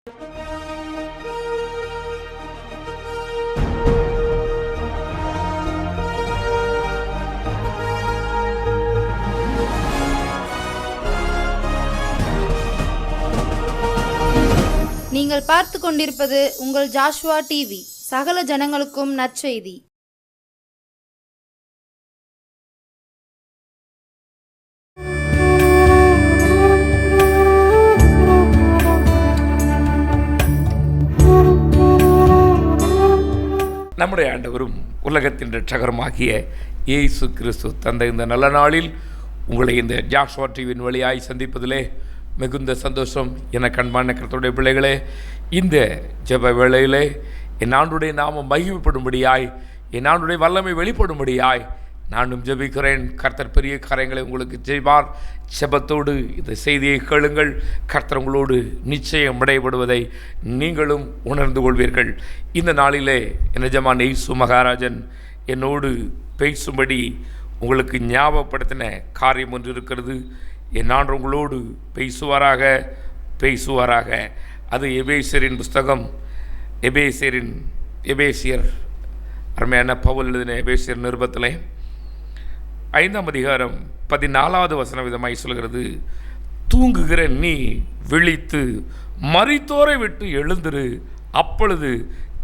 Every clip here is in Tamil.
நீங்கள் பார்த்து கொண்டிருப்பது உங்கள் ஜாஷ்வா டிவி. சகல ஜனங்களுக்கும் நற்செய்தி. நம்முடைய ஆண்டவரும் உலகத்தின் இரட்சகருமாகிய இயேசு கிறிஸ்து தந்த இந்த நல்ல நாளில் உங்களை இந்த ஜாஷ்வா டிவியின் வழியாய் சந்திப்பதிலே மிகுந்த சந்தோஷம். என கண்பான கர்த்தருடைய பிள்ளைகளே, இந்த ஜெப வேளையிலே என் ஆண்டுடைய நாமம் மகிமைப்படும்படியாய், என் ஆண்டுடைய வல்லமை வெளிப்படும்படியாய் நானும் ஜெபிக்கிறேன். கர்த்தர் பெரிய காரியங்களை உங்களுக்கு செய்வார். ஜெபத்தோடு இந்த செய்தியை கேளுங்கள். கர்த்தர் உங்களோடு நிச்சயம் விடைபடுவதை நீங்களும் உணர்ந்து கொள்வீர்கள். இந்த நாளிலே என் எஜமான் இயேசு மகாராஜன் என்னோடு பேசும்படி உங்களுக்கு ஞாபகப்படுத்தின காரியம் ஒன்று இருக்கிறது. என் ஆண்டு உங்களோடு பேசுவாராக. அது எபேசியரின் புஸ்தகம், எபேசியர் அருமையான பவுல் எழுதின எபேசியர் நிருபத்திலே 5ஆம் அதிகாரம் 14வது வசனம் விதமாய் சொல்கிறது, தூங்குகிற நீ விழித்து மரித்தோரை விட்டு எழுந்திரு, அப்பொழுது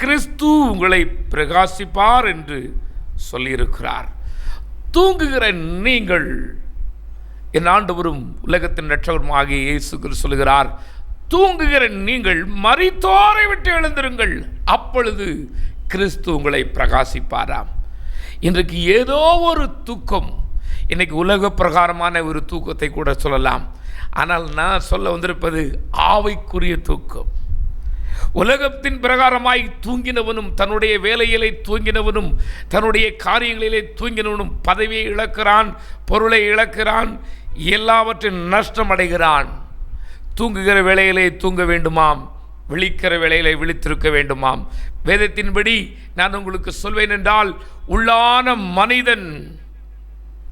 கிறிஸ்து உங்களை பிரகாசிப்பார் என்று சொல்லியிருக்கிறார். தூங்குகிற நீங்கள், என் ஆண்டவரும் உலகத்தின் இரட்சகரும் ஆகிய இயேசு கிறிஸ்து சொல்கிறார், தூங்குகிற நீங்கள் மரித்தோரை விட்டு எழுந்திருங்கள், அப்பொழுது கிறிஸ்து உங்களை பிரகாசிப்பாராம். இன்றைக்கு ஏதோ ஒரு தூக்கம், இன்னைக்கு உலக பிரகாரமான ஒரு தூக்கத்தை கூட சொல்லலாம். ஆனால் நான் சொல்ல வந்திருப்பது ஆவிக்குரிய தூக்கம். உலகத்தின் பிரகாரமாய் தூங்கினவனும், தன்னுடைய வேலையிலே தூங்கினவனும், தன்னுடைய காரியங்களிலே தூங்கினவனும் பதவியை இழக்கிறான், பொருளை இழக்கிறான், எல்லாவற்றையும் நஷ்டம் அடைகிறான். தூங்குகிற வேளையிலே தூங்க வேண்டுமாம், விழிக்கிற வேளையிலே விழித்திருக்க வேண்டுமாம். வேதத்தின்படி நான் உங்களுக்கு சொல்வேன் என்றால், உள்ளான மனிதன்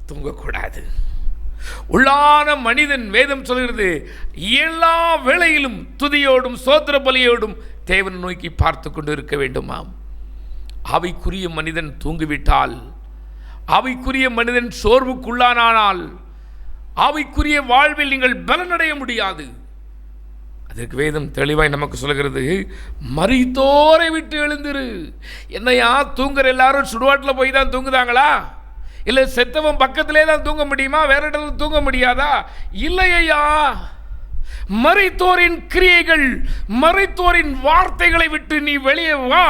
தூங்கக்கூடாது. உள்ளான மனிதன், வேதம் சொல்கிறது, எல்லா வேளையிலும் துதியோடும் சோத்திர பலியோடும் தேவனை நோக்கி பார்த்து கொண்டு இருக்க வேண்டுமாம். ஆவிக்குரிய மனிதன் தூங்கிவிட்டால், ஆவிக்குரிய மனிதன் சோர்வுக்குள்ளானால், ஆவிக்குரிய வாழ்வில் நீங்கள் பலனடைய முடியாது. அதற்கு வேதம் தெளிவாய் நமக்கு சொல்கிறது, மரித்தோரை விட்டு எழுந்திரு. என்னையா தூங்குற எல்லாரும் சுடுகாட்டில் போய் தான் தூங்குதாங்களா? இல்லை செத்தவன் பக்கத்திலே தான் தூங்க முடியுமா? வேற இடத்துல தூங்க முடியாதா? இல்லையா. மரித்தோரின் கிரியைகள், மரித்தோரின் வார்த்தைகளை விட்டு நீ வெளியே வா.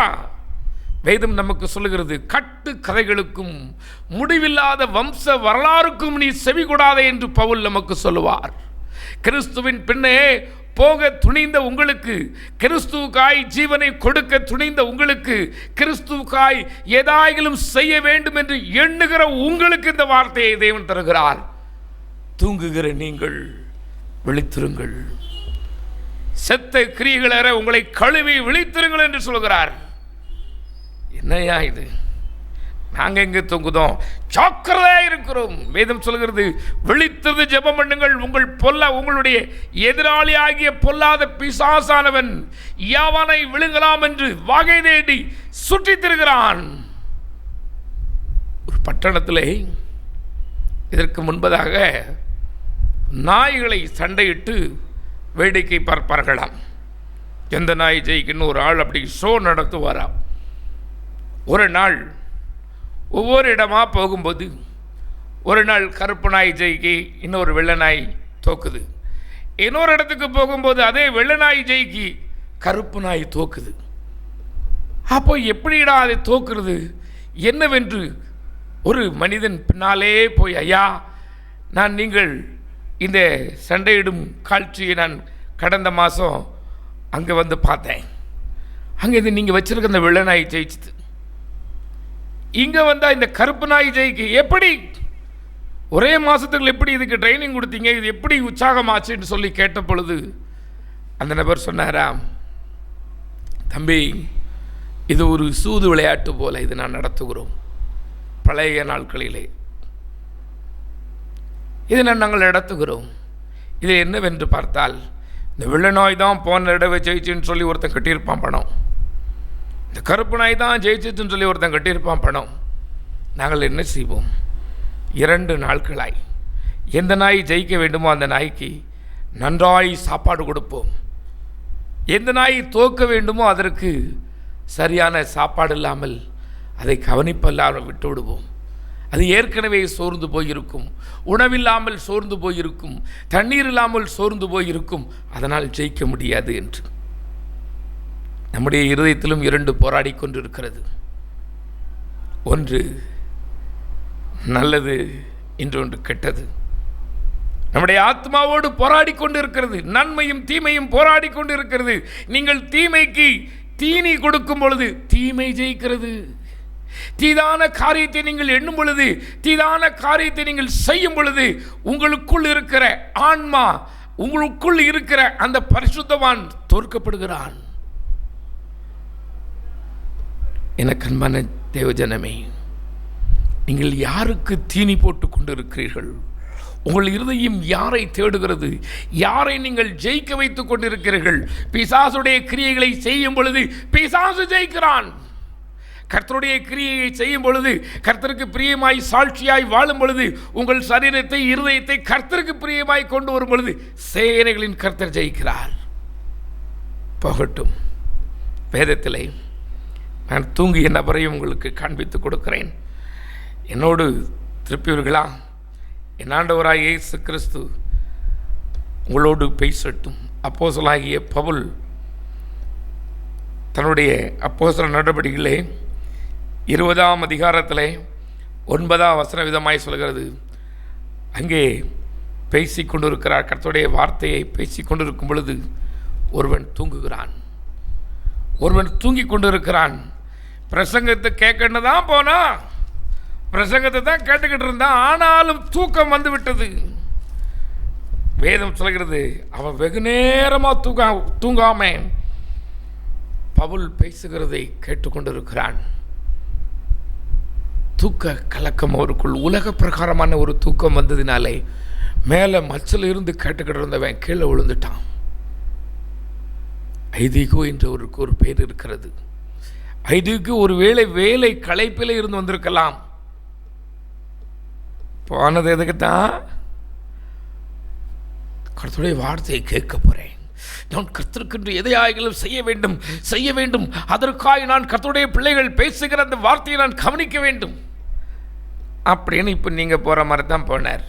வேதம் நமக்கு சொல்லுகிறது, கட்டு கதைகளுக்கும் முடிவில்லாத வம்ச வரலாறுக்கும் நீ செவி கொடாதே என்று பவுல் நமக்கு சொல்லுவார். கிறிஸ்துவின் பின்னே போக துணிந்த உங்களுக்கு, கிறிஸ்துவுக்காய் ஜீவனை கொடுக்க துணிந்த உங்களுக்கு, கிறிஸ்துவுக்காய் ஏதாயிலும் செய்ய வேண்டும் என்று எண்ணுகிற உங்களுக்கு இந்த வார்த்தையை தேவன் தருகிறார். தூங்குகிற நீங்கள் விழித்திருங்கள், செத்த கிரியைகளற உங்களை கழுவி விழித்திருங்கள் என்று சொல்கிறார். என்னையா இது? நாங்கள் எங்கே தூங்குதோம்? ஜாக்கிரதையா இருக்கிறோம். வேதம் சொல்கிறது, விழித்தது ஜெபம் பண்ணுங்கள், உங்களுடைய எதிராளி ஆகிய பொல்லாத பிசாசானவன் யாவனை விழுங்கலாம் என்று வகை தேடி சுற்றித் திரிகிறான். ஒரு பட்டணத்திலே இதற்கு முன்பதாக நாய்களை சண்டையிட்டு வேடிக்கை பார்ப்பார்களாம். எந்த நாய் ஜெயிக்குன்னு ஒரு ஆள் அப்படி ஷோ நடத்துவாராம். ஒரு நாள் ஒவ்வொரு இடமா போகும்போது, ஒரு நாள் கருப்பு நாய் ஜெயிக்கி இன்னொரு வெள்ளை நாய் தோக்குது. இன்னொரு இடத்துக்கு போகும்போது அதே வெள்ளை நாய் ஜெயிக்கி கருப்பு நாய் தோக்குது. அப்போ எப்படிடா அதை தோக்குறது என்னவென்று ஒரு மனிதன் பின்னாலே போய், ஐயா, நீங்கள் இந்த சண்டையிடும் காட்சியை நான் கடந்த மாதம் அங்கே வந்து பார்த்தேன். அங்கே இது நீங்கள் வச்சிருக்க அந்த வெள்ளை நாய் ஜெயிச்சுது, இங்கே வந்தால் இந்த கருப்பு நாய் ஜெயிக்கு. எப்படி ஒரே மாதத்துக்குள்ள எப்படி இதுக்கு ட்ரைனிங் கொடுத்தீங்க? இது எப்படி உற்சாகமாச்சுன்னு சொல்லி கேட்ட பொழுது அந்த நபர் சொன்னாராம், தம்பி, இது ஒரு சூது விளையாட்டு போல இது நான் நடத்துகிறோம். பழைய நாட்களிலே இதை நாங்கள் நடத்துகிறோம். இது என்னவென்று பார்த்தால், இந்த வெள்ளை நாய் தான் போன தடவை ஜெயிச்சுன்னு சொல்லி ஒருத்தன் கட்டியிருப்பான் பணம், இந்த கருப்பு நாய் தான் ஜெயிச்சிச்சுன்னு சொல்லி ஒருத்தன் கட்டியிருப்பான் பணம். நாங்கள் என்ன செய்வோம்? 2 நாட்களாய் எந்த நாய் ஜெயிக்க வேண்டுமோ அந்த நாய்க்கு நன்றாய் சாப்பாடு கொடுப்போம். எந்த நாய் தோற்க வேண்டுமோ அதற்கு சரியான சாப்பாடு இல்லாமல் அதை கவனிப்பல்லாமல் விட்டு விடுவோம். அது ஏற்கனவே சோர்ந்து போயிருக்கும், உணவில்லாமல் சோர்ந்து போயிருக்கும், தண்ணீர் இல்லாமல் சோர்ந்து போயிருக்கும், அதனால் ஜெயிக்க முடியாது என்று. நம்முடைய இருதயத்திலும் 2 போராடி கொண்டிருக்கிறது. ஒன்று நல்லது, இன்னொன்று கெட்டது. நம்முடைய ஆத்மாவோடு போராடி கொண்டிருக்கிறது. நன்மையும் தீமையும் போராடி கொண்டிருக்கிறது. நீங்கள் தீமைக்கு தீனி கொடுக்கும் பொழுது தீமை ஜெயிக்கிறது. தீதான காரியத்தை நீங்கள் எண்ணும் பொழுது, தீதான காரியத்தை நீங்கள் செய்யும் பொழுது, உங்களுக்குள் இருக்கிற ஆன்மா, உங்களுக்குள் இருக்கிற அந்த பரிசுத்தவான் தோற்கப்படுகிறான். எனக்கு அன்பான தேவஜனமே, நீங்கள் யாருக்கு தீனி போட்டு கொண்டிருக்கிறீர்கள்? உங்கள் இருதயம் யாரை தேடுகிறது? யாரை நீங்கள் ஜெயிக்க வைத்துக் கொண்டிருக்கிறீர்கள்? பிசாசுடைய கிரியைகளை செய்யும் பொழுது பிசாசு ஜெயிக்கிறான். கர்த்தருடைய கிரியையை செய்யும் பொழுது, கர்த்தருக்கு பிரியமாய் சாட்சியாய் வாழும் பொழுது, உங்கள் சரீரத்தை இருதயத்தை கர்த்தருக்கு பிரியமாய் கொண்டு வரும் பொழுது சேனைகளின் கர்த்தர் ஜெயிக்கிறார். போகட்டும், வேதத்திலே நான் தூங்கிய நபரையும் உங்களுக்கு காண்பித்து கொடுக்கிறேன். என்னோடு திருப்பியவர்களா? என் ஆண்டவராய் இயேசு கிறிஸ்து உங்களோடு பேசட்டும். அப்போஸ்தலனாகிய பவுல் தன்னுடைய அப்போஸ்தல நடவடிக்கைகளே 20ஆம் அதிகாரத்திலே 9ஆம் வசன விதமாய் சொல்கிறது. அங்கே பேசிக்கொண்டிருக்கிறார். கர்த்தருடைய வார்த்தையை பேசிக்கொண்டிருக்கும் பொழுது ஒருவன் தூங்குகிறான். ஒருவன் தூங்கி கொண்டிருக்கிறான். பிரசங்கத்தை கேட்கன்னு தான் போனா, பிரசங்கத்தை தான் கேட்டுக்கிட்டு இருந்தான். ஆனாலும் தூக்கம் வந்து விட்டது. வேதம் சொல்கிறது, அவன் வெகு நேரமாக தூங்காம பவுல் பேசுகிறதை கேட்டுக்கொண்டிருக்கிறான். தூக்க கலக்கம் அவருக்குள், உலக பிரகாரமான ஒரு தூக்கம் வந்ததினாலே மேலே மச்சல் இருந்து கேட்டுக்கிட்டு இருந்தவன் கீழே விழுந்துட்டான். ஐதீகோ என்று ஒரு பேர் இருக்கிறது. ஐதீகு ஒரு வேலை களைப்பில் இருந்து வந்திருக்கலாம். போனது எதுக்கு தான்? கர்த்தருடைய வார்த்தையை கேட்க போறேன். நான் கர்த்தருக்கென்று எதையாகிலும் செய்ய வேண்டும். அதற்காக நான் கர்த்தருடைய பிள்ளைகள் பேசுகிற அந்த வார்த்தையை நான் கவனிக்க வேண்டும் அப்படின்னு இப்போ நீங்கள் போகிற மாதிரி தான் போனார்.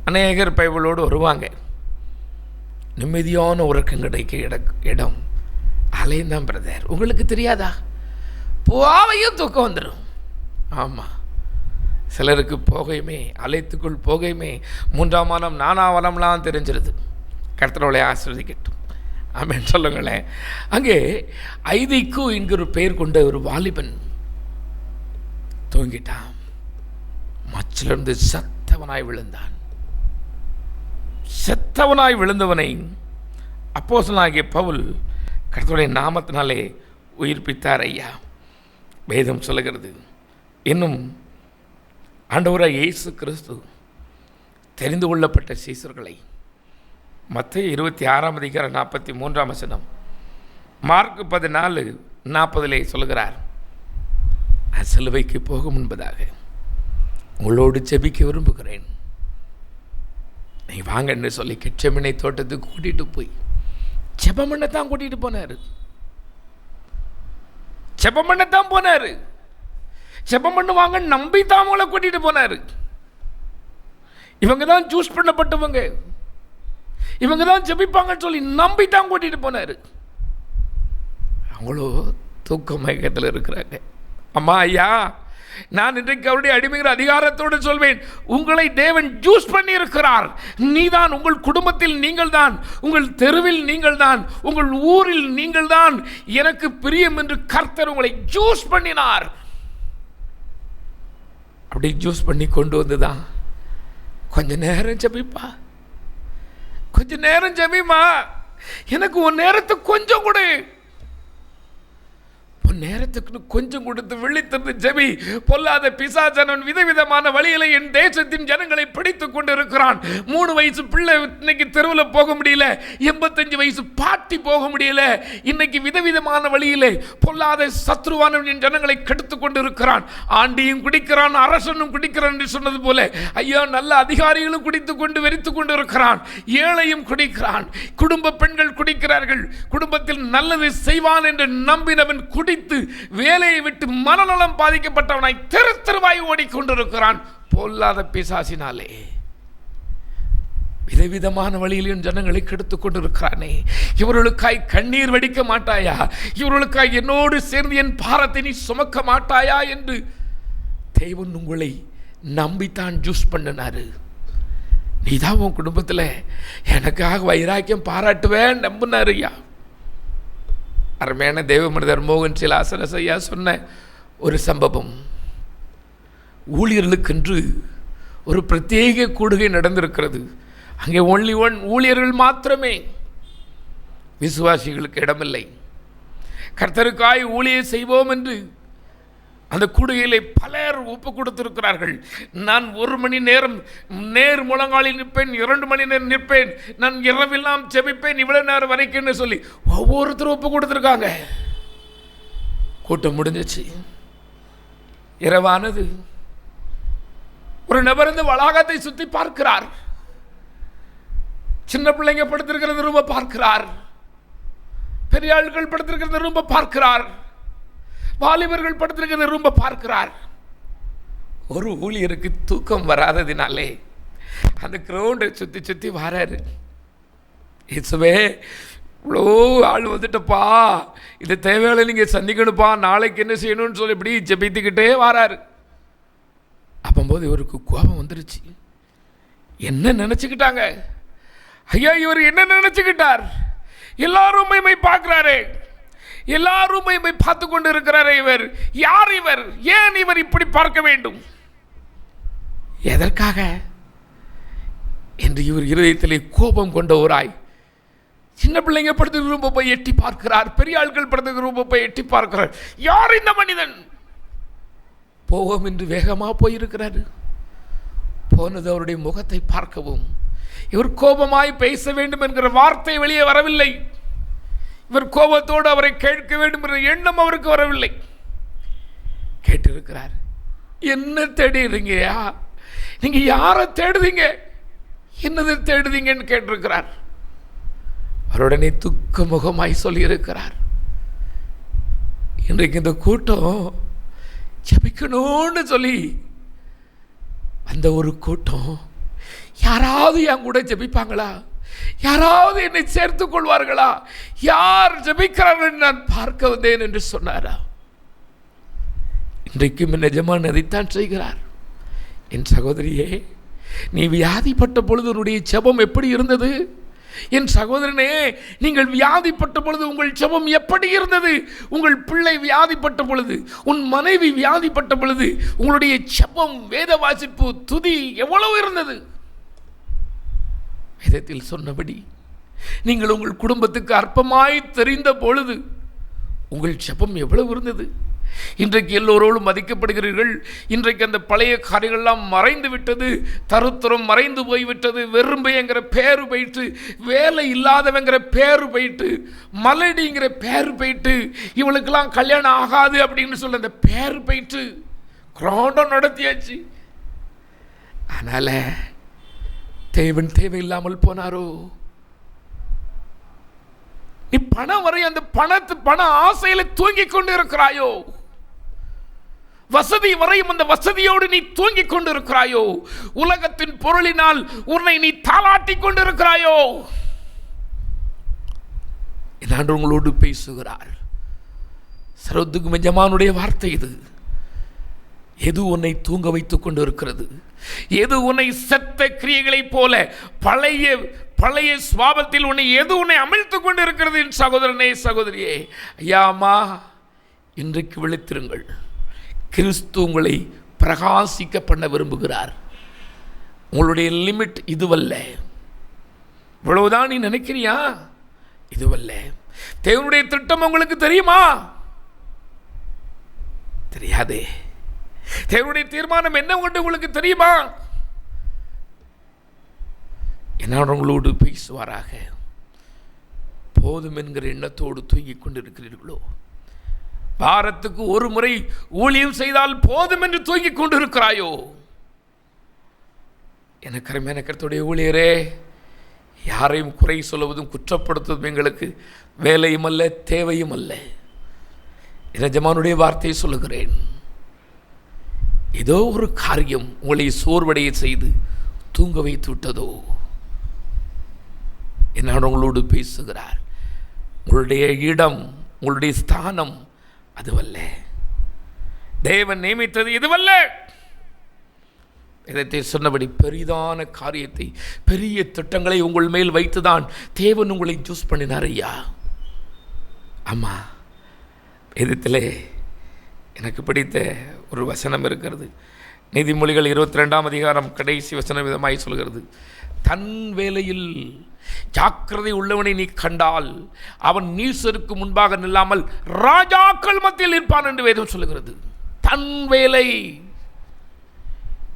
அநேகர் பைபிளோடு வருவாங்க. நிம்மதியான உறக்கம் கிடைக்க இடம் அலைந்தான் பிரதர். உங்களுக்கு தெரியாதா? போவையும் தூக்கம் வந்துடும். ஆமாம், சிலருக்கு போகையுமே, அலைத்துக்குள் போகையுமே 3ஆம் வானம் 4ஆம் வானம்லாம் தெரிஞ்சிருது. கர்த்தரோட ஆசீர்வதிக்கட்டும். ஆமென் சொல்லுங்களேன். அங்கே ஐதிக்கு என்கிற பெயர் கொண்ட ஒரு வாலிபன் தூங்கிட்டான். மச்சிலிருந்து செத்தவனாய் விழுந்தான். செத்தவனாய் விழுந்தவனை அப்போஸ்தலனாகிய பவுல் கர்த்தருடைய நாமத்தினாலே உயிர்ப்பித்தார் ஐயா. வேதம் சொல்லுகிறது. இன்னும் ஆண்டவராய் இயேசு கிறிஸ்து தெரிந்து கொள்ளப்பட்ட சீசர்களை மத்தேயு 26ஆம் அதிகாரம் 43ஆம் வசனம், மார்க் 14:40 சொல்லுகிறார், சிலுவைக்கு போக முன்பதாக உங்களோடு ஜெபிக்க விரும்புகிறேன். நீ வாங்கன்னு சொல்லி கெச்சமனை தோட்டத்துக்கு கூட்டிகிட்டு போய் ஜெபம் பண்ணத்தான் கூட்டிகிட்டு போனார். ஜெபம் பண்ணத்தான் போனார். ஜெபம் பண்ணுவாங்க நம்பி தாமங்களை கூட்டிட்டு போனாரு. இவங்க தான் சூஸ் பண்ணப்பட்டவங்க, இவங்க தான் ஜெபிப்பாங்கன்னு சொல்லி நம்பி தான் கூட்டிட்டு போனாரு. அவங்களோ தூக்க மயக்கத்தில் இருக்கிறாங்க. அம்மா ஐயா, நான் இன்றைக்கு அவருடைய அடிமைகிற அதிகாரத்தோடு சொல்வேன், உங்களை தேவன் ஜூஸ் பண்ணி இருக்கிறார். நீதான், உங்கள் குடும்பத்தில் நீங்கள் தான், உங்கள் தெருவில் நீங்கள் தான், உங்கள் ஊரில் நீங்கள் தான் எனக்கு பிரியம் என்று கர்த்தர் உங்களை ஜூஸ் பண்ணினார். அப்படி ஜூஸ் பண்ணி கொண்டு வந்துதான் கொஞ்ச நேரம் ஜெபிப்பா, கொஞ்ச நேரம் ஜெபிமா, எனக்கு ஒரு நேரத்தை கொஞ்சம் கொடு. உன் நேரத்துக்கு கொஞ்சம் கொடுத்து விழித்திருந்து ஜெபி. பொல்லாத பிசாசனன் விதவிதமான வழியில என் தேசத்தின் ஜனங்களை பிடித்துக் கொண்டு இருக்கிறான். 3 வயசு பிள்ளை இன்னைக்கு தெருவில் போக முடியல, 85 வயசு பாட்டி போக முடியல. இன்னைக்கு விதவிதமான வழியிலே பொல்லாத சத்ருவானவன் என் ஜனங்களை கெடுத்துக் கொண்டு இருக்கிறான். ஆண்டியும் குடிக்கிறான், அரசனும் குடிக்கிறான் என்று சொன்னது போல ஐயா நல்ல அதிகாரிகளும் குடித்துக் கொண்டு வெறித்துக் கொண்டு இருக்கிறான். ஏழையும் குடிக்கிறான். குடும்ப பெண்கள் குடிக்கிறார்கள். குடும்பத்தில் நல்லது செய்வான் என்று நம்பினவன் குடித்து வேலையை விட்டு மனநலம் பாதிக்கப்பட்டவனாய் தெரு தெருவாய் ஓடிக்கொண்டிருக்கிறான். பொல்லாத பிசாசினாலே விதவிதமான வழியிலும் ஜனங்களை கெடுத்துக் கொண்டிருக்கிறானே. இவர்களுக்காய் கண்ணீர் வடிக்க மாட்டாயா? இவர்களுக்காய் என்னோடு சேர்ந்து என் பாரத்தை நீ சுமக்க மாட்டாயா என்று தேவன் உங்களை நம்பித்தான் ஜூஸ் பண்ணினாரு. நீதான் உன் குடும்பத்தில் எனக்காக வைராக்கியம் பாராட்டுவேன் நம்பினாரு. ஐயா அருமையான தேவ மனிதர் மோகன் சிலாசரஸ் ஐயா சொன்ன ஒரு சம்பவம். ஊழியர்களுக்கென்று ஒரு பிரத்யேக கூடுகை நடந்திருக்கிறது. அங்கே ஒன்லி ஒன் ஊழியர்கள் மாத்திரமே, விசுவாசிகளுக்கு இடமில்லை. கர்த்தருக்காய் ஊழியம் செய்வோம் என்று அந்த கூடுகையிலே பலர் ஒப்பு கொடுத்திருக்கிறார்கள். நான் 1 மணி நேரம் நேர் முழங்காலில் நிற்பேன், 2 மணி நேரம் நிற்பேன், நான் இரவெல்லாம் ஜெபிப்பேன், இவ்வளவு நேரம் வரைக்கும் சொல்லி ஒவ்வொருத்தரும் ஒப்பு கொடுத்துருக்காங்க. கூட்டம் முடிஞ்சிச்சு. இரவானது. ஒரு நபர் இந்த வளாகத்தை சுற்றி பார்க்கிறார். சின்ன பிள்ளைங்க படுத்திருக்கிறது ரொம்ப பார்க்கிறார். பெரிய ஆட்கள் படுத்திருக்கிறது ரொம்ப பார்க்கிறார். வாலிபர்கள் படுத்திருக்கிறது ரொம்ப பார்க்கிறார். ஒரு ஊழியருக்கு தூக்கம் வராததினாலே அந்த கிரவுண்டை சுற்றி சுற்றி வராரு. இயேசுவே இவ்வளோ ஆள் வந்துட்டப்பா, இது தேவையில்லை, நீங்கள் சந்திக்கணுப்பா, நாளைக்கு என்ன செய்யணும்னு சொல்லி இப்படி ஜெபித்துக்கிட்டே வராரு. அப்போது இவருக்கு கோபம் வந்துருச்சு. என்ன நினச்சிக்கிட்டாங்க? ஐயா இவர் என்ன நினச்சிக்கிட்டார்? எல்லாரும் மைமை பார்க்குறாரு, எல்லாரும் மைமை பார்த்து கொண்டு இருக்கிறாரே. இவர் யார்? இவர் ஏன் இவர் இப்படி பார்க்க வேண்டும்? எதற்காக என்று இவர் இருதயத்திலே கோபம் கொண்ட ஓராய் சின்ன பிள்ளைங்க படுத்து ரொம்ப போய் எட்டி பார்க்கிறார். பெரிய ஆட்கள் படுத்து ரொம்ப போய் எட்டி பார்க்கிறார். யார் இந்த மனிதன்? போவோம் என்று வேகமா போயிருக்கிறாரு. போனது அவருடைய முகத்தை பார்க்கவும். இவர் கோபமாய் பேச வேண்டும் என்கிற வார்த்தை வெளியே வரவில்லை. இவர் கோபத்தோடு அவரை கேட்க வேண்டும் என்ற எண்ணம் அவருக்கு வரவில்லை. கேட்டிருக்கிறார். என்ன தேடுறீங்கயா? நீங்க யாரை தேடுதீங்க? என்னது தேடுதீங்கன்னு கேட்டிருக்கிறார். அவருடனே துக்க முகமாய் சொல்லியிருக்கிறார். இன்றைக்கு இந்த கூட்டம் ஜெபிக்கணும்னு சொல்லி அந்த ஒரு கூட்டம், யாராவது என் கூட ஜெபிப்பாங்களா? யாராவது என்னை சேர்த்துக் கொள்வார்களா? யார் ஜெபிக்கிறார்கள் நான் பார்க்க வந்தேன் என்று சொன்னாரா? இன்றைக்கும் நிஜமான அதைத்தான் செய்கிறார். என் சகோதரியே, நீ வியாதிப்பட்ட பொழுது உன்னுடைய ஜெபம் எப்படி இருந்தது? என் சகோதரனே, நீங்கள் வியாதிப்பட்ட பொழுது உங்கள் ஜெபம் எப்படி இருந்தது? உங்கள் பிள்ளை வியாதிப்பட்ட பொழுது, உன் மனைவி வியாதிப்பட்ட பொழுது உங்களுடைய ஜெபம், வேத வாசிப்பு, துதி எவ்வளவு இருந்தது? வேதத்தில் சொன்னபடி நீங்கள் உங்கள் குடும்பத்துக்கு அற்பமாய் தெரிந்த பொழுது உங்கள் ஜெபம் எவ்வளவு இருந்தது? இன்றைக்கு எல்லோரோடும் மதிக்கப்படுகிறீர்கள். இன்றைக்கு அந்த பழைய காரியங்கள்லாம் மறைந்து விட்டது. தருத்திரம் மறைந்து போய்விட்டது. வெறும்பைங்கிற பேரு போயிட்டு, வேலை இல்லாதவங்கிற பேரு போயிட்டு, மலடிங்கிற பேரு போயிட்டு, இவளுக்கெல்லாம் கல்யாணம் ஆகாது அப்படின்னு சொல்ல அந்த பேரு போயிட்டு கிராண்டம் நடத்தியாச்சு. அதனால தேவன் தேவையில்லாமல் போனாரோ? நீ பணம் வரை அந்த பண ஆசையில தூங்கிக் கொண்டு இருக்கிறாயோ? வசதி வரையும் அந்த வசதியோடு நீ தூங்கிக் கொண்டு இருக்கிறாயோ? உலகத்தின் பொருளினால் உன்னை நீ தாளாட்டி கொண்டு இருக்கிறாயோ? நான் உங்களோடு பேசுகிறார் சர்வத்துக்கும் எஜமானுடைய வார்த்தை இது. எது உன்னை தூங்க வைத்துக் கொண்டு இருக்கிறது? எது உன்னை செத்த கிரியைகளைப் போல பழைய சுவாபத்தில் எது உன்னை அமிழ்த்துக் கொண்டு இருக்கிறது? என் சகோதரனே, சகோதரியே, ஐயாமா, இன்றைக்கு விழித்திருங்கள். கிறிஸ்து உங்களை பிரகாசிக்க பண்ண விரும்புகிறார். உங்களுடைய லிமிட் இதுவல்ல. இவ்வளவுதான் நீ நினைக்கிறியா? இதுவல்ல. தேவனுடைய திட்டம் உங்களுக்கு தெரியுமா? தெரியாதே. தேவனுடைய தீர்மானம் என்ன உங்களுக்கு தெரியுமா? என்னோடு பேசுவாராக. போதும் என்கிற எண்ணத்தோடு தூங்கிக் கொண்டிருக்கிறீர்களோ? வாரத்துக்கு ஒரு முறை ஊழியம் செய்தால் போதும் என்று தூங்கிக் கொண்டிருக்கிறாயோ? எனக்கு அருமையான கர்த்தருடைய ஊழியரே, யாரையும் குறை சொல்லுவதும் குற்றப்படுத்துவதும் எங்களுக்கு வேலையும் அல்ல, தேவையும் அல்ல. எஜமானுடைய வார்த்தையை சொல்லுகிறேன். ஏதோ ஒரு காரியம் உங்களை சோர்வடைய செய்து தூங்க வைத்து விட்டதோ? என்ன உங்களோடு பேசுகிறார். உங்களுடைய இடம், உங்களுடைய ஸ்தானம் அதுவல்ல. தேவன் நியமித்தது இதுவல்ல. இதை சொன்னபடி பெரிதான காரியத்தை, பெரிய திட்டங்களை உங்கள் மேல் வைத்துதான் தேவன் உங்களை சூஸ் பண்ணினார் ஐயா. ஆமா, இதத்திலே எனக்கு பிடித்த ஒரு வசனம் இருக்கிறது. நீதிமொழிகள் 22ஆம் அதிகாரம் கடைசி வசனம் விதமாய் சொல்கிறது, தன் வேலையில் ஜாக்கிரதை உள்ளவனை நீ கண்டால் அவன் நீசருக்கு முன்பாக நில்லாமல் ராஜாக்கள் மத்தியில் இருப்பான் என்று வேதம் சொல்லுகிறது. தன் வேலை.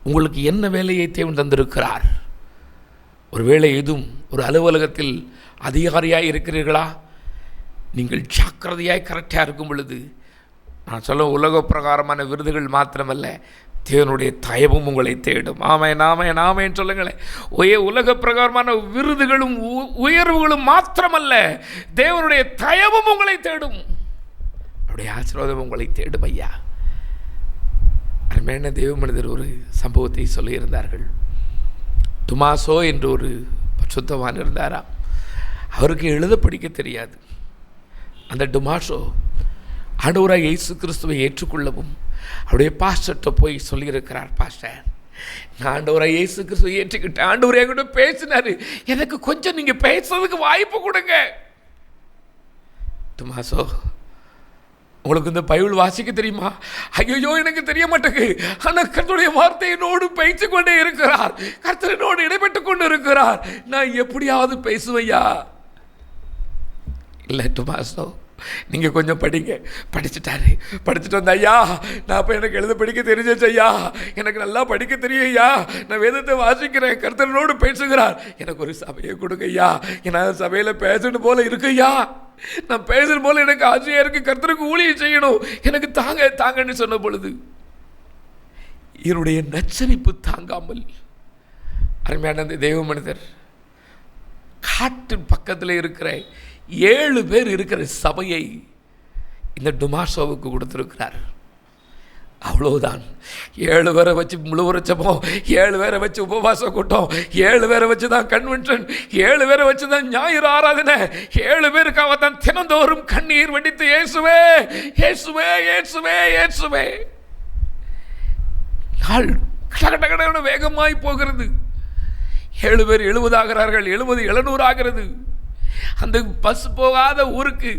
உங்களுக்கு என்ன வேலையை தேவன் தந்திருக்கிறார்? ஒரு வேலை எதுவும் ஒரு அலுவலகத்தில் அதிகாரியாய் இருக்கிறீர்களா? நீங்கள் ஜாக்கிரதையாய் கரெக்டாக இருக்கும் பொழுது, நான் சொல்ல உலக பிரகாரமான விருதுகள் மாத்திரமல்ல, தேவனுடைய தயவும் உங்களை தேடும். ஆமேன் ஆமேன் ஆமேன் சொல்லுங்களேன். உலக பிரகாரமான விருதுகளும் உயர்வுகளும் மாத்திரமல்ல, தேவனுடைய தயவும் உங்களை தேடும். அவருடைய ஆசீர்வாதம் உங்களை தேடும் ஐயா. அருமையான தேவ மனிதர் ஒரு சம்பவத்தை சொல்லியிருந்தார்கள். துமாசோ என்று ஒரு பரிசுத்தவான் இருந்தாராம். அவருக்கு எழுத படிக்க தெரியாது. அந்த டுமாசோ ஆண்டவராய் இயேசு கிறிஸ்துவை ஏற்றுக்கொள்ளவும் அவருடைய பாஸ்டர்கிட்ட போய் சொல்லியிருக்கிறார், பாஸ்டர் நான் ஆண்டவராய் இயேசு கிறிஸ்துவை ஏற்றுக்கிட்டேன், ஆண்டவரே கூட பேசினாரு, எனக்கு கொஞ்சம் நீங்கள் பேசுறதுக்கு வாய்ப்பு கொடுங்க. டுமாசோ, உங்களுக்கு இந்த பைபிள் வாசிக்க தெரியுமா? ஐயோ எனக்கு தெரிய மாட்டேங்குது. ஆனால் கர்த்தருடைய வார்த்தை என்னோடு பேசி கொண்டே இருக்கிறார், கர்த்தர் என்னோடு இடைப்பட்டு கொண்டு இருக்கிறார், நான் எப்படியாவது பேசுவையா? இல்லை டுமாசோ, நீங்கள் கொஞ்சம் படிங்க. படிச்சுட்டு வந்த ஐயா, நான் இப்போ எனக்கு எழுத படிக்க தெரிஞ்சிச்சு ஐயா, எனக்கு நல்லா படிக்க தெரியும் ஐயா, நான் வேதத்தை வாசிக்கிறேன், கர்த்தரோடு பேசுகிறார், எனக்கு ஒரு சபையை கொடுங்க ஐயா, நான் சபையில் பேசணும் போல இருக்கு ஐயா, நான் பேசுகிற போல எனக்கு ஆசையாக இருக்கு, கர்த்தருக்கு ஊழியம் செய்யணும், எனக்கு தாங்கன்னு சொன்ன பொழுது என்னுடைய நச்சரிப்பு தாங்காமல் அருமையான அந்த தெய்வ மனிதர் காட்டு பக்கத்தில் இருக்கிற 7 பேர் இருக்கிற சபையை இந்த டுமாசோவுக்கு கொடுத்துருக்கிறார். அவ்வளவுதான். 7 பேரை வச்சு முழு உரைச்சப்போம், 7 பேரை வச்சு உபவாச கூட்டம், 7 பேரை வச்சு தான் கன்வென்ஷன், 7 பேரை வச்சு தான் ஞாயிறு ஆராதனை, 7 பேருக்காக தான் தினந்தோறும் கண்ணீர் வடித்து இயேசுவே இயேசுவே இயேசுவே இயேசுவே. நாள் கடகடகட வேகமாய் போகிறது. 7 பேர் 70 ஆகிறார்கள், 70 700 ஆகிறது. அந்த பஸ் போகாத ஊருக்கு,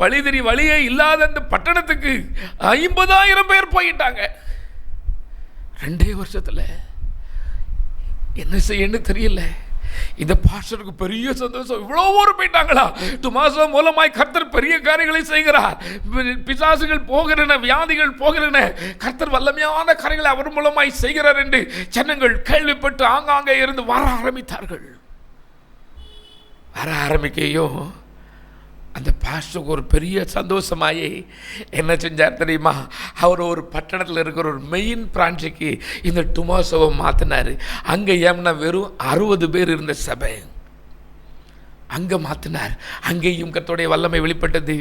வழியே இல்லாத அந்த பட்டணத்துக்கு 50,000 பேர் போயிட்டாங்க 2 வருஷத்துல. என்ன செய்யன்னு தெரியல. இந்த பாஸ்டருக்கு பெரிய சந்தோஷம், இவ்வளோ ஊர் போயிட்டாங்களா, டுமாசோ மூலமாய் கர்த்தர் பெரிய காரியங்களை செய்கிறார், பிசாசுகள் போகிறன, வியாதிகள் போகிறன, கர்த்தர் வல்லமையான காரியங்களை அவர் மூலமாய் செய்கிறார் என்று ஜனங்கள் கேள்விப்பட்டு ஆங்காங்கே இருந்து வர ஆரம்பித்தார்கள். வர ஆரம்பிக்கையும் அந்த பாஸ்டருக்கு ஒரு பெரிய சந்தோஷமாயி என்ன செஞ்சார் தெரியுமா? அவர் ஒரு பட்டணத்தில் இருக்கிற ஒரு மெயின் பிரான்ச்சுக்கு இந்த டுமாசோவை மாற்றினார். அங்கே ஏம்னா வெறும் 60 பேர் இருந்த சபை, அங்கே மாற்றினார். அங்கேயும் கர்த்தருடைய வல்லமை வெளிப்பட்டது.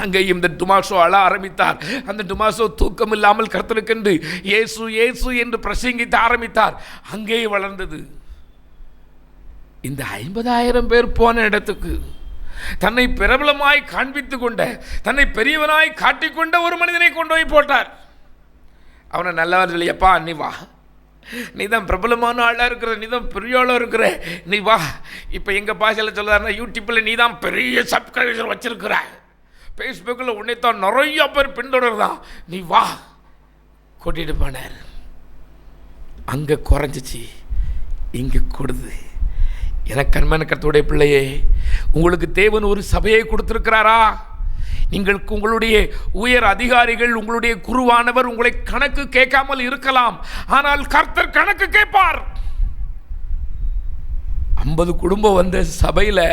அங்கேயும் இந்த டுமாசோ அழ ஆரம்பித்தார். அந்த டுமாசோ தூக்கம் இல்லாமல் கர்த்தருக்கென்று இயேசு இயேசு என்று பிரசங்கித்து ஆரம்பித்தார். அங்கேயே வளர்ந்தது. இந்த 50,000 பேர் போன இடத்துக்கு தன்னை பிரபலமாய் காண்பித்து கொண்ட, தன்னை பெரியவனாய் காட்டிக்கொண்ட ஒரு மனிதனை கொண்டு போய் போட்டார். அவனை நல்லவர் இல்லையப்பா, நீ வா, நீ தான் பிரபலமான ஆளாக இருக்கிற, நீ தான் பெரிய ஆளாக இருக்கிற, நீ வா. இப்போ எங்கள் பாஷையில் சொல்லுறாருன்னா, யூடியூப்பில் நீ தான் பெரிய சப்ஸ்கிரைபர் வச்சிருக்கிற, ஃபேஸ்புக்கில் உன்னை தான் நிறைய பேர் பின்தொடர்தான், நீ வா. கூட்டிகிட்டு போனார். அங்கே குறைஞ்சிச்சு, இங்கே கொடுது. எனக்கு அன்பான கர்த்தருடைய பிள்ளையே, உங்களுக்கு தேவன் ஒரு சபையை கொடுத்திருக்கிறாரா? நீங்கள் உங்களுடைய உயர் அதிகாரிகள், உங்களுடைய குருவானவர் உங்களை கணக்கு கேட்காமல் இருக்கலாம். ஆனால் கர்த்தர் கணக்கு கேட்பார். 50 குடும்பம் வந்த சபையில்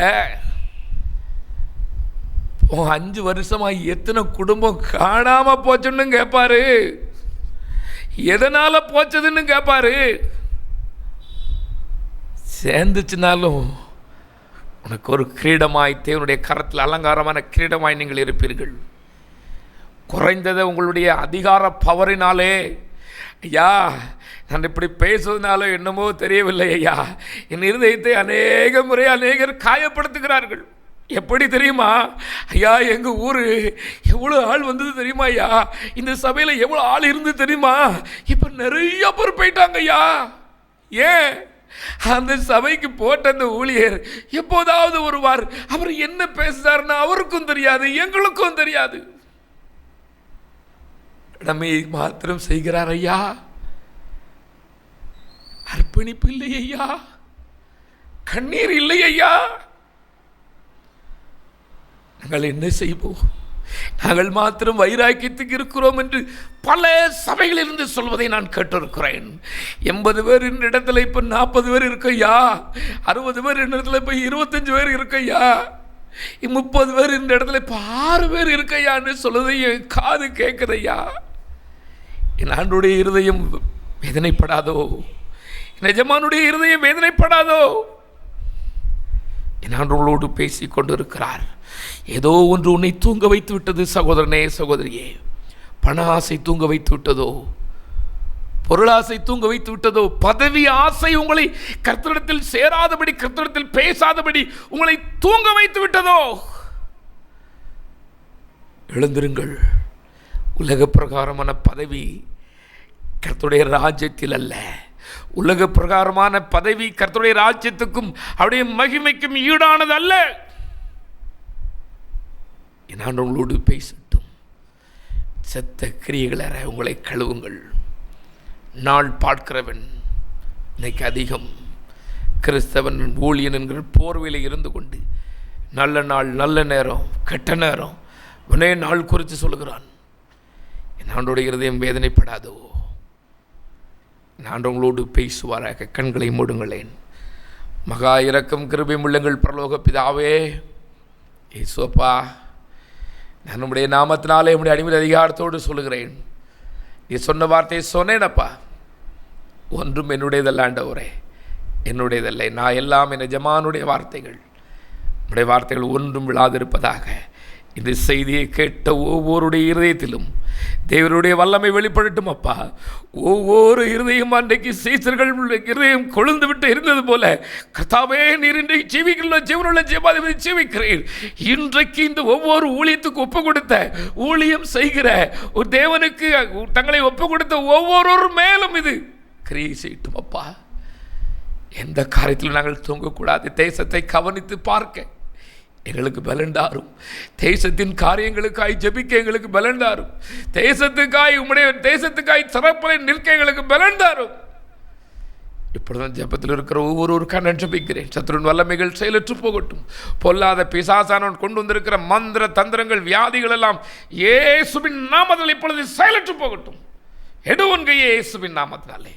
5 வருஷமா எத்தனை குடும்பம் காணாம போச்சுன்னு கேட்பாரு. எதனால போச்சதுன்னு கேட்பாரு. சேர்ந்துச்சுனாலும் உனக்கு ஒரு கிரீடமாய், தேவனுடைய கரத்தில் அலங்காரமான கிரீடமாய் நீங்கள் இருப்பீர்கள். குறைந்ததை உங்களுடைய அதிகார பவரினாலே, ஐயா நான் இப்படி பேசுவதனால என்னமோ தெரியவில்லை ஐயா, என் இருதயத்தை அநேக முறை அநேகர் காயப்படுத்துகிறார்கள். எப்படி தெரியுமா ஐயா, எங்கள் ஊர் எவ்வளோ ஆள் வந்தது தெரியுமா ஐயா, இந்த சபையில் எவ்வளோ ஆள் இருந்து தெரியுமா, இப்போ நிறைய பேர் போயிட்டாங்க ஐயா. ஏன்? அந்த சபைக்கு போட்ட அந்த ஊழியர் எப்போதாவது வருவார், அவர் என்ன பேசுறாருன்னு அவருக்கும் தெரியாது, எங்களுக்கும் தெரியாது. கடமையை மாத்திரம் செய்கிறார் ஐயா, அர்ப்பணிப்பு இல்லை ஐயா, கண்ணீர் இல்லை ஐயா. நாங்கள் என்ன செய்வோம்? நாங்கள் மாத்திரம் வைராக்கியத்துக்கு இருக்கிறோம் என்று பல சபைகளிலிருந்து சொல்வதை நான் கேட்டிருக்கிறேன். 80 பேர் இந்த இடத்துல இப்போ 40 பேர் இருக்கையா, 60 பேர் இந்த இடத்துல இப்போ 25 பேர் இருக்கையா, 30 பேர் இந்த இடத்துல இப்போ 6 பேர் இருக்கையான்னு சொல்லுவதை என் காது கேட்குதையா. என் ஆண்டுடைய இருதயம் வேதனைப்படாதோ? எஜமானுடைய இருதயம் வேதனைப்படாதோ? என் ஆண்டவர்களோடு பேசி கொண்டிருக்கிறார். ஏதோ ஒன்று உன்னை தூங்க வைத்து விட்டது சகோதரனே, சகோதரியே. பண ஆசை தூங்க வைத்து விட்டதோ? பொருளாசை தூங்க வைத்து விட்டதோ? பதவி ஆசை உங்களை கர்த்தரிடத்தில் சேராதபடி, கர்த்தரிடத்தில் பேசாதபடி உங்களை தூங்க வைத்து விட்டதோ? எழுந்திருங்கள். உலக பிரகாரமான பதவி கர்த்தருடைய ராஜ்யத்தில் அல்ல. உலக பிரகாரமான பதவி கர்த்தருடைய ராஜ்யத்துக்கும் அவருடைய மகிமைக்கும் ஈடானது அல்ல. நான் உங்களோடு பேசட்டும். செத்த கிரியைகள உங்களை கழுவுங்கள். நாள் பார்க்கிறவன் இன்னைக்கு அதிகம். கிறிஸ்தவன் ஊழியன் என்கிற போர்வையில் இருந்து கொண்டு நல்ல நாள், நல்ல நேரம், கெட்ட நேரம் ஒரே நாள் குறித்து சொல்லுகிறான். என் ஆண்டோடைய இருதயம் வேதனைப்படாதோ? நான் உங்களோடு பேசுவாராக. கண்களை மூடுங்களேன். மகா இரக்கம் கிருபை உள்ளங்கள் பரலோக பிதாவே, இயேசுப்பா, நான் நம்முடைய நாமத்தினாலே நம்முடைய அடிமை அதிகாரத்தோடு சொல்லுகிறேன். நீ சொன்ன வார்த்தையை சொன்னேனப்பா. ஒன்றும் என்னுடையதல்ல ஆண்டவரே, என்னுடையதல்ல. நான் எல்லாம் என் எஜமானுடைய வார்த்தைகள். நம்முடைய வார்த்தைகள் ஒன்றும் விழாதிருப்பதாக. இந்த செய்தியை கேட்ட ஒவ்வொருடைய இருதயத்திலும் தேவனுடைய வல்லமை வெளிப்படட்டும் அப்பா. ஒவ்வொரு இருதயம் அன்றைக்கு சீசர்கள் இருதயம் கொழுந்து விட்டு இருந்தது போல கர்த்தாவே, நீர் இன்றைக்கு ஜீவிக்குள்ள ஜீவனுள்ள ஜீவாதிபதி ஜீவிக்கிறீர். இன்றைக்கு இந்த ஒவ்வொரு ஊழியத்துக்கு ஒப்பு கொடுத்த, ஊழியம் செய்கிற ஒரு தேவனுக்கு தங்களை ஒப்பு கொடுத்த ஒவ்வொரு மேலும் இது கிரியை செய்யட்டும் அப்பா. எந்த காரியத்திலும் நாங்கள் தூங்கக்கூடாது. தேசத்தை கவனித்து பார்க்க எங்களுக்கு பலன்தாரும். தேசத்தின் காரியங்களுக்காய் ஜெபிக்க எங்களுக்கு பலன்தாரும். தேசத்துக்காய், உம்முடைய தேசத்துக்காய் சிறப்பலை நிற்க எங்களுக்கு பலன்தாரும். இப்பொழுது ஜெபத்தில் இருக்கிற ஒவ்வொருவருக்காக நான் ஜெபிக்கிறேன். சத்துருவின் வல்லமைகள் செயலற்று போகட்டும். பொல்லாத பிசாசானவன் கொண்டு வந்திருக்கிற மந்திர தந்திரங்கள், வியாதிகள் எல்லாம் இயேசுவின் நாமத்தில் இப்பொழுது செயலற்று போகட்டும். எடுவன் கையே இயேசுவின் நாமத்தினாலே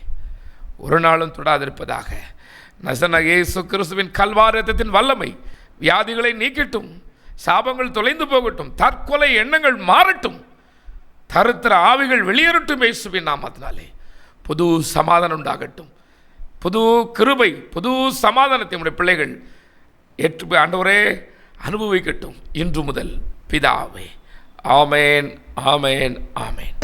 ஒரு நாளும் தொடாதிருப்பதாக. நசன இயேசு கிறிஸ்துவின் கல்வாரத்தின் வல்லமை வியாதிகளை நீக்கட்டும். சாபங்கள் தொலைந்து போகட்டும். தற்கொலை எண்ணங்கள் மாறட்டும். தருத்திர ஆவிகள் வெளியேறட்டும். இயேசுவின் நாமத்தினாலே புது சமாதானம் உண்டாகட்டும். புது கிருபை, புது சமாதானத்தை நம்முடைய பிள்ளைகள் ஏற்று ஆண்டவரே அனுபவிக்கட்டும். இன்று முதல் பிதாவே. ஆமேன், ஆமேன், ஆமேன்.